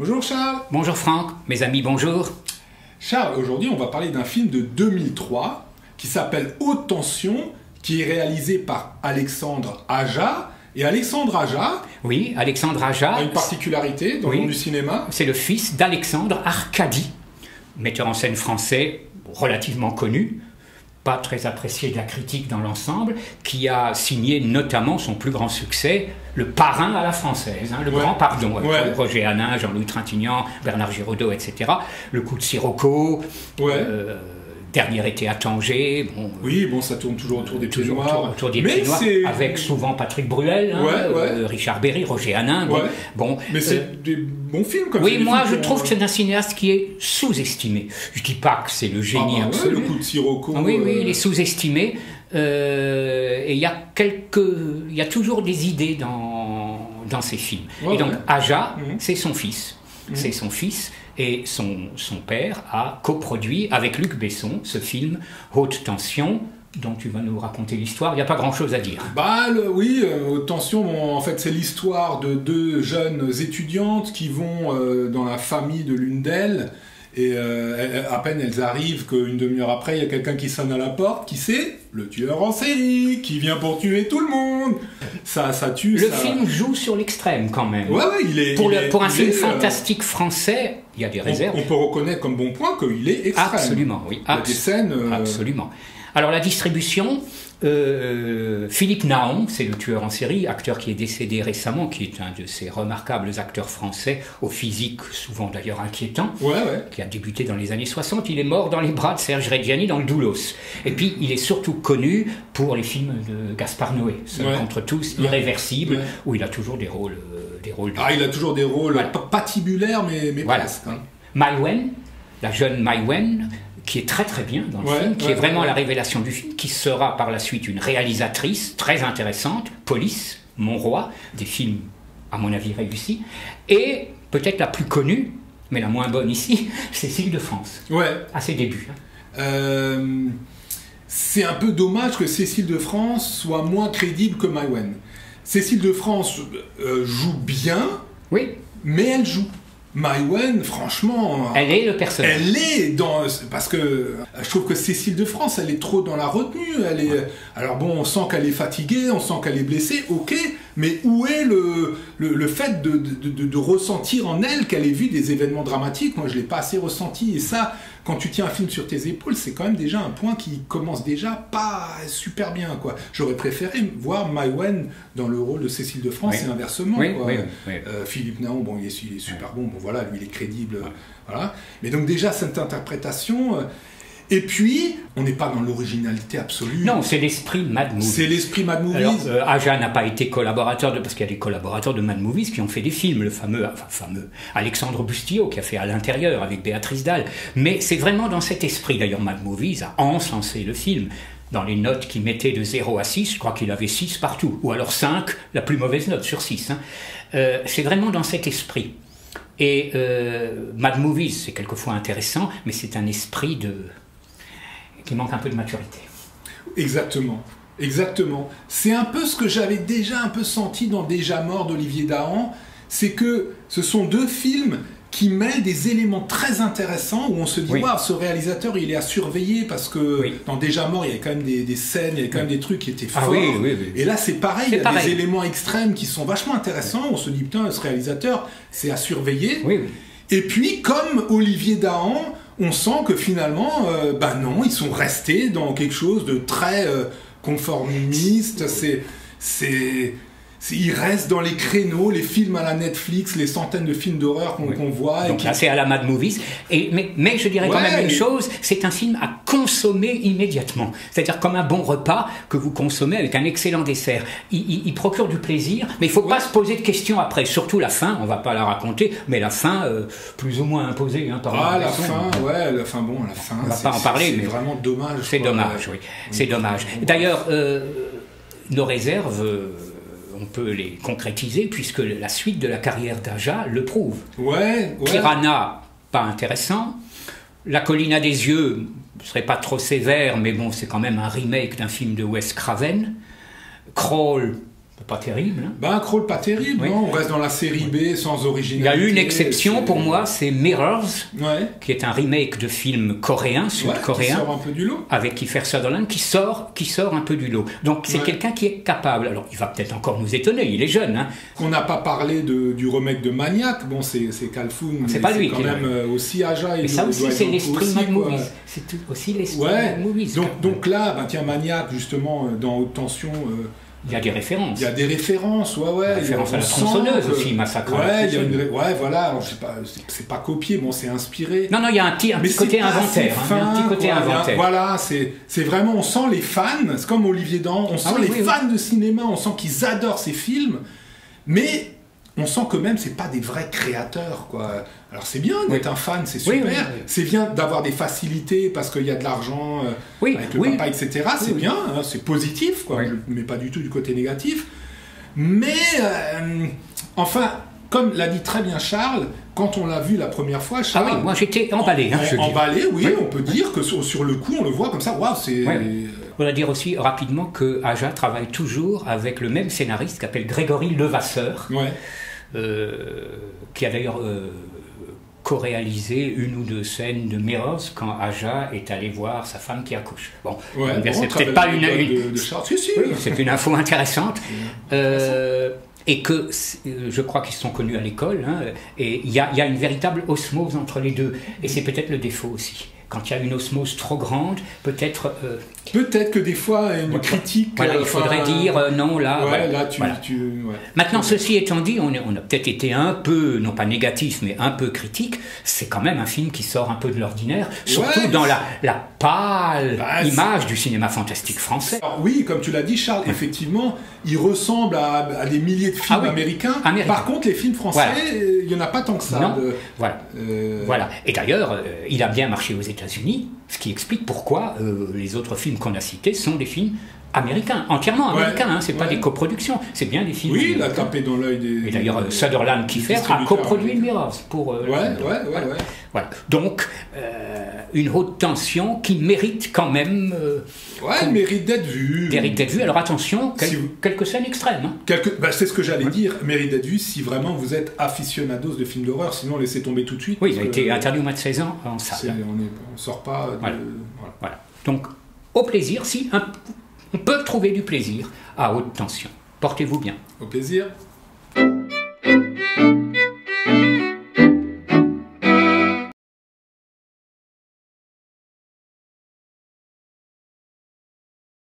Bonjour Charles. Bonjour Franck, mes amis, bonjour. Charles, aujourd'hui on va parler d'un film de 2003 qui s'appelle Haute Tension, qui est réalisé par Alexandre Aja. Et Alexandre Aja, oui, Alexandre Aja a une particularité dans le monde du cinéma. C'est le fils d'Alexandre Arcadi, metteur en scène français relativement connu, pas très apprécié de la critique dans l'ensemble, qui a signé notamment son plus grand succès, Le Parrain à la française, le Grand Pardon, avec Roger Hanin, Jean-Louis Trintignant, Bernard Giraudot, etc. Le Coup de Sirocco, Dernier été à Tanger. Bon, oui, bon, ça tourne toujours autour des Pieds Noirs. Autour des Pieds Noirs, avec souvent Patrick Bruel, Richard Berry, Roger Hanin. Bon, mais c'est des bons films comme ça. Oui, moi je trouve que c'est un cinéaste qui est sous-estimé. Je dis pas que c'est le génie absolu. Le Coup de Sirocco. Oui, il est sous-estimé. Et il y a toujours des idées dans ces films. Et donc Aja, c'est son fils. C'est son fils. Et son père a coproduit avec Luc Besson ce film Haute Tension, dont tu vas nous raconter l'histoire. Il n'y a pas grand-chose à dire. Haute Tension, bon, en fait, c'est l'histoire de deux jeunes étudiantes qui vont dans la famille de l'une d'elles. Et à peine elles arrivent qu'une demi-heure après, il y a quelqu'un qui sonne à la porte. Qui c'est? Le tueur en série, qui vient pour tuer tout le monde. Ça tue. Le film joue sur l'extrême quand même. Pour un film fantastique français, il y a des réserves. On peut reconnaître comme bon point qu'il est extrême. Absolument, oui. Il y a des scènes... Absolument. Alors la distribution... Philippe Naon, c'est le tueur en série, acteur qui est décédé récemment, qui est un de ces remarquables acteurs français, au physique souvent d'ailleurs inquiétant, qui a débuté dans les années 60. Il est mort dans les bras de Serge Reggiani dans le Doulos. Et puis il est surtout connu pour les films de Gaspard Noé, Seul contre tous, Irréversible, où il a toujours des rôles il a toujours des rôles patibulaires, mais presque. Maïwenn, la jeune Maïwenn, qui est très très bien dans le film, qui est vraiment la révélation du film, qui sera par la suite une réalisatrice très intéressante, Police, Monroy, des films à mon avis réussis, et peut-être la plus connue, mais la moins bonne ici, Cécile de France, à ses débuts. C'est un peu dommage que Cécile de France soit moins crédible que Maïwenn. Cécile de France joue bien, mais elle joue. Maïwenn, franchement... Elle est le personnage. Elle est dans... Parce que je trouve que Cécile de France, elle est trop dans la retenue. Elle est... Alors bon, on sent qu'elle est fatiguée, on sent qu'elle est blessée, ok, mais où est le fait de ressentir en elle qu'elle ait vu des événements dramatiques? Moi, je ne l'ai pas assez ressenti. Et ça, quand tu tiens un film sur tes épaules, c'est quand même déjà un point qui commence déjà pas super bien, quoi. J'aurais préféré voir Maïwenn dans le rôle de Cécile de France et inversement. Philippe Naon, bon, il est super bon. Bon, voilà, lui, il est crédible. Voilà. Mais donc déjà, cette interprétation... Et puis, on n'est pas dans l'originalité absolue. Non, c'est l'esprit Mad Movies. C'est l'esprit Mad Movies. Alors, Aja n'a pas été collaborateur parce qu'il y a des collaborateurs de Mad Movies qui ont fait des films, le fameux Alexandre Bustillo qui a fait À l'intérieur avec Béatrice Dalle. Mais c'est vraiment dans cet esprit. D'ailleurs, Mad Movies a encensé le film. Dans les notes qu'il mettait de 0 à 6, je crois qu'il avait 6 partout. Ou alors 5, la plus mauvaise note sur 6. C'est vraiment dans cet esprit. Et Mad Movies, c'est quelquefois intéressant, mais c'est un esprit qui manque un peu de maturité. Exactement. C'est un peu ce que j'avais déjà un peu senti dans Déjà mort d'Olivier Dahan, c'est que ce sont deux films qui mêlent des éléments très intéressants où on se dit waouh, ce réalisateur il est à surveiller parce que dans Déjà mort il y avait quand même des scènes, il y avait quand même des trucs qui étaient forts. Et là c'est pareil, il y a des éléments extrêmes qui sont vachement intéressants. On se dit putain, ce réalisateur c'est à surveiller. Et puis comme Olivier Dahan, on sent que finalement, non, ils sont restés dans quelque chose de très conformiste. Ils restent dans les créneaux, les films à la Netflix, les centaines de films d'horreur qu'on voit. Donc là, c'est à la Mad Movies. Mais je dirais quand même une chose, c'est un film à consommer immédiatement. C'est-à-dire comme un bon repas que vous consommez avec un excellent dessert. Il procure du plaisir, mais il ne faut pas se poser de questions après. Surtout la fin, on ne va pas la raconter, mais la fin, plus ou moins imposée. La fin, bon, la fin, on ne va pas en parler. C'est vraiment dommage. C'est dommage, c'est dommage. D'ailleurs, nos réserves... on peut les concrétiser puisque la suite de la carrière d'Aja le prouve. Piranha, pas intéressant. La colline à des yeux, je ne serais pas trop sévère, mais bon, c'est quand même un remake d'un film de Wes Craven. Crawl, Pas terrible. Hein. Ben, un crawl pas terrible, non? On reste dans la série B sans originalité. Il y a une exception pour moi, c'est Mirrors, qui est un remake de film coréen, sud-coréen, qui sort un peu du lot. avec Kiefer Sutherland, qui sort un peu du lot. Donc c'est quelqu'un qui est capable. Alors il va peut-être encore nous étonner, il est jeune. Hein. On n'a pas parlé du remake de Maniac. Bon, c'est Kalfoun, c'est pas lui quand même aussi Aja. Mais ça aussi, c'est l'esprit Mad Movies. C'est aussi l'esprit Mad Movies. Donc là, ben, tiens, Maniac, justement, dans Haute Tension. Il y a des références. Il y a des références, ouais. Référence à la tronçonneuse aussi, Massacre. Voilà. Alors, c'est pas copié, bon, c'est inspiré. Non, il y a un petit côté inventaire. Un petit côté inventaire. Voilà, c'est vraiment, on sent les fans, c'est comme Olivier Dan, on sent les fans de cinéma, on sent qu'ils adorent ces films, mais on sent que même c'est pas des vrais créateurs, quoi. Alors c'est bien d'être un fan, c'est super. C'est bien d'avoir des facilités parce qu'il y a de l'argent avec le papa, etc. C'est bien, hein, c'est positif, quoi. Je ne mets pas du tout du côté négatif. Mais enfin, comme l'a dit très bien Charles, quand on l'a vu la première fois, Charles, moi j'étais emballé. Emballé, on peut dire que sur le coup, on le voit comme ça. Waouh, c'est. On va dire aussi rapidement que Aja travaille toujours avec le même scénariste qui s'appelle Grégory Levasseur, qui a d'ailleurs co-réalisé une ou deux scènes de Mirrors quand Aja est allé voir sa femme qui accouche. Bon, c'est peut-être pas c'est une info intéressante. Et que je crois qu'ils se sont connus à l'école, hein, et il y a une véritable osmose entre les deux. Et c'est peut-être le défaut aussi. Quand il y a une osmose trop grande, peut-être... peut-être que des fois, une critique... il faudrait dire non, là... Maintenant, ceci étant dit, on a peut-être été un peu, non pas négatif, mais un peu critique. C'est quand même un film qui sort un peu de l'ordinaire, surtout dans la pâle image du cinéma fantastique français. Alors, oui, comme tu l'as dit, Charles, effectivement, il ressemble à des milliers de films américains. Par contre, les films français, il n'y en a pas tant que ça. Non. Voilà. Et d'ailleurs, il a bien marché aux États-Unis, ce qui explique pourquoi les autres films qu'on a cités sont des films américains, entièrement américains, hein, c'est pas des coproductions, c'est bien des films américains. Il a tapé dans l'œil des... Et d'ailleurs, Sutherland Kiefer a coproduit Mirrors pour... Voilà. Donc, une haute tension qui mérite quand même... mérite d'être vue. Alors attention, quelques scènes extrêmes. Hein. C'est ce que j'allais dire, mérite d'être vue si vraiment vous êtes aficionados de films d'horreur, sinon laissez tomber tout de suite. Oui, il a été interdit au moins de 16 ans en salle. On sort pas de... Voilà. Donc, au plaisir, on peut trouver du plaisir à haute tension. Portez-vous bien. Au plaisir.